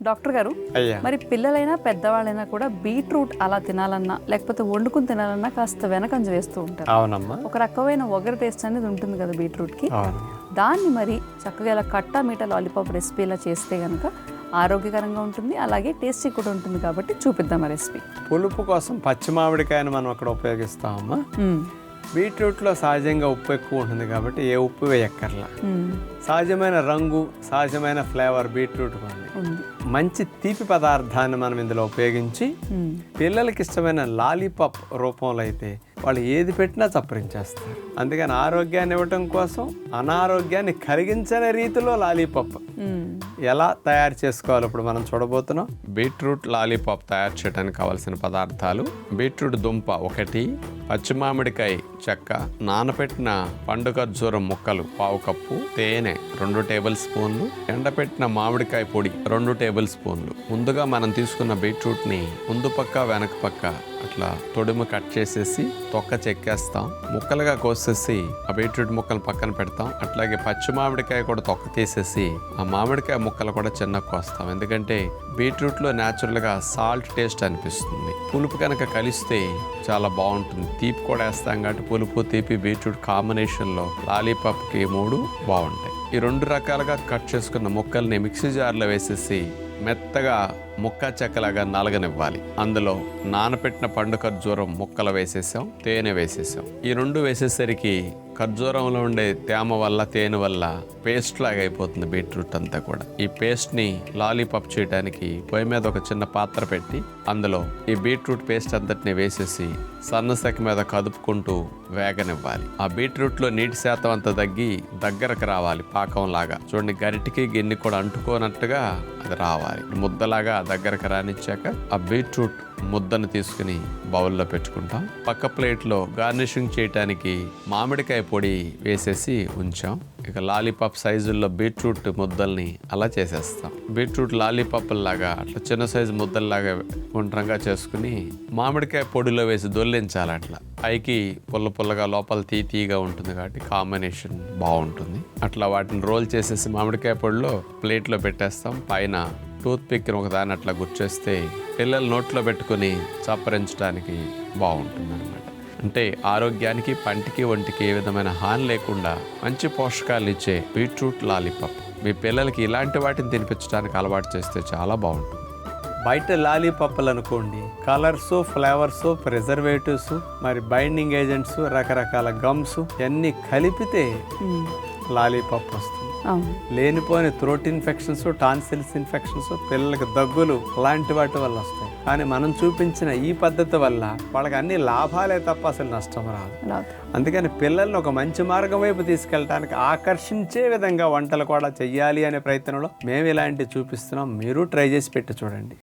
Doctor గారు, అయ్యా మరి పిల్లలైనా పెద్దవాళ్ళైనా కూడా బీట్రూట్ అలా తినాలన్నా లేకపోతే వండుకుని తినాలన్నా కాస్త వెనకంజ వేస్తూ ఉంటారు. అవునమ్మా, ఒక రకమైన ఒగరు టేస్ట్ అనేది ఉంటుంది కదా బీట్రూట్కి. అవును. దాన్ని మరి చక్కగా ఇలా కట్టా మీట లాలీపాప్ రెసిపీ ఇలా చేస్తే కనుక ఆరోగ్యకరంగా ఉంటుంది, అలాగే టేస్టీ కూడా ఉంటుంది. కాబట్టి చూపిద్దాం ఆ రెసిపీ. పులుపు కోసం పచ్చి మామిడికాయను మనం అక్కడ ఉపయోగిస్తామమ్మా. బీట్రూట్లో సహజంగా ఉప్పు ఎక్కువ ఉంటుంది కాబట్టి ఏ ఉప్పు వేయక్కర్లా. సహజమైన రంగు, సహజమైన ఫ్లేవర్ బీట్రూట్ ఉంది. మంచి తీపి పదార్థాన్ని మనం ఇందులో ఉపయోగించి పిల్లలకి ఇష్టమైన లాలీపాప్ రూపంలో అయితే వాళ్ళు ఏది పెట్టినా చప్పరించేస్తారు. అందుకని ఆరోగ్యాన్ని ఇవ్వటం కోసం అనారోగ్యాన్ని కలిగించని రీతిలో లాలీపాప్ ఎలా తయారు చేసుకోవాలి ఇప్పుడు మనం చూడబోతున్నాం. బీట్రూట్ లాలీపాప్ తయారు చేయడానికి కావాల్సిన పదార్థాలు: బీట్రూట్ దుంప 1, పచ్చి మామిడికాయ చెక్క, నానపెట్టిన పండు ఖర్జూరం ముక్కలు 1/2 కప్పు, తేనె 2 టేబుల్ స్పూన్లు, ఎండపెట్టిన మామిడికాయ పొడి 2 టేబుల్ స్పూన్లు. ముందుగా మనం తీసుకున్న బీట్రూట్ని ముందు పక్క వెనక పక్క అట్లా తొడిమ కట్ చేసేసి తొక్క చెక్కేస్తాం. ముక్కలుగా కోసేసి ఆ బీట్రూట్ ముక్కలు పక్కన పెడతాం. అట్లాగే పచ్చి మామిడికాయ కూడా తొక్క తీసేసి ఆ మామిడికాయ ముక్కలు కూడా చిన్నగా కోస్తాం. ఎందుకంటే బీట్రూట్లో న్యాచురల్గా సాల్ట్ టేస్ట్ అనిపిస్తుంది. పులుపు కనుక కలిస్తే చాలా బాగుంటుంది. తీపి కూడా వేస్తాం కాబట్టి పులుపు తీపి బీట్రూట్ కాంబినేషన్లో లాలీపాప్కి 3 బాగుంటాయి. ఈ 2 రకాలుగా కట్ చేసుకున్న ముక్కల్ని మిక్సీ జార్లో వేసేసి మెత్తగా ముక్క చెక్కలాగా నలగనివ్వాలి. అందులో నానపెట్టిన పండు ఖర్జూరం ముక్కలు వేసేసాం, తేనె వేసేసాం. ఈ 2 వేసేసరికి ఖర్జూరంలో ఉండే తేమ వల్ల తేనె వల్ల పేస్ట్ లాగా అయిపోతుంది బీట్రూట్ అంతా కూడా. ఈ పేస్ట్ని లాలీపాప్ చేయడానికి పొయ్యి మీద ఒక చిన్న పాత్ర పెట్టి అందులో ఈ బీట్రూట్ పేస్ట్ అంతటిని వేసేసి సన్నసెక మీద కదుపుకుంటూ వేగనివ్వాలి. ఆ బీట్రూట్లో నీటి శాతం అంతా తగ్గి దగ్గరకు రావాలి, పాకం లాగా. చూడండి, గరిటికి గిన్నె కూడా అంటుకోనట్టుగా అది రావాలి. ముద్దలాగా దగ్గరకు రానిచ్చాక ఆ బీట్రూట్ ముద్దను తీసుకుని బౌల్లో పెట్టుకుంటాం. పక్క ప్లేట్లో గార్నిషింగ్ చేయడానికి మామిడికాయ పొడి వేసేసి ఉంచాం. ఇక లాలీపాప్ సైజుల్లో బీట్రూట్ ముద్దల్ని అలా చేసేస్తాం. బీట్రూట్ లాలీపాప్ లాగా అట్లా చిన్న సైజు ముద్దల్లాగా గుండ్రంగా చేసుకుని మామిడికాయ పొడిలో వేసి దొల్లించాలి. అట్లా పైకి పుల్ల పుల్లగా లోపల తీగా ఉంటుంది కాబట్టి కాంబినేషన్ బాగుంటుంది. అట్లా వాటిని రోల్ చేసేసి మామిడికాయ పొడిలో ప్లేట్లో పెట్టేస్తాం. పైన టూత్ పిక్ని ఒకదాన్ని అట్లా గుర్చేస్తే పిల్లలు నోట్లో పెట్టుకుని చప్పరించడానికి బాగుంటుంది అనమాట. అంటే ఆరోగ్యానికి, పంటికి, ఒంటికి ఏ విధమైన హాని లేకుండా మంచి పోషకాలు ఇచ్చే బీట్రూట్ లాలీపాప్ మీ పిల్లలకి ఇలాంటి వాటిని తినిపించడానికి అలవాటు చేస్తే చాలా బాగుంటుంది. బయట లాలీపాప్లు అనుకోండి, కలర్స్, ఫ్లేవర్స్, ప్రిజర్వేటివ్స్, మరి బైండింగ్ ఏజెంట్స్, రకరకాల గమ్స్ అన్నీ కలిపితే లాలీపాప్ వస్తుంది. లేనిపోని థ్రోట్ ఇన్ఫెక్షన్స్, టాన్సిల్స్ ఇన్ఫెక్షన్స్, పిల్లలకి దగ్గులు అలాంటి వాటి వల్ల వస్తాయి. కానీ మనం చూపించిన ఈ పద్ధతి వల్ల వాళ్ళకి అన్ని లాభాలే తప్ప అసలు నష్టం రాదు. అందుకని పిల్లల్ని ఒక మంచి మార్గం వైపు తీసుకెళ్ళడానికి ఆకర్షించే విధంగా వంటలు కూడా చెయ్యాలి అనే ప్రయత్నంలో మేము ఇలాంటివి చూపిస్తున్నాం. మీరు ట్రై చేసి పెట్టి చూడండి.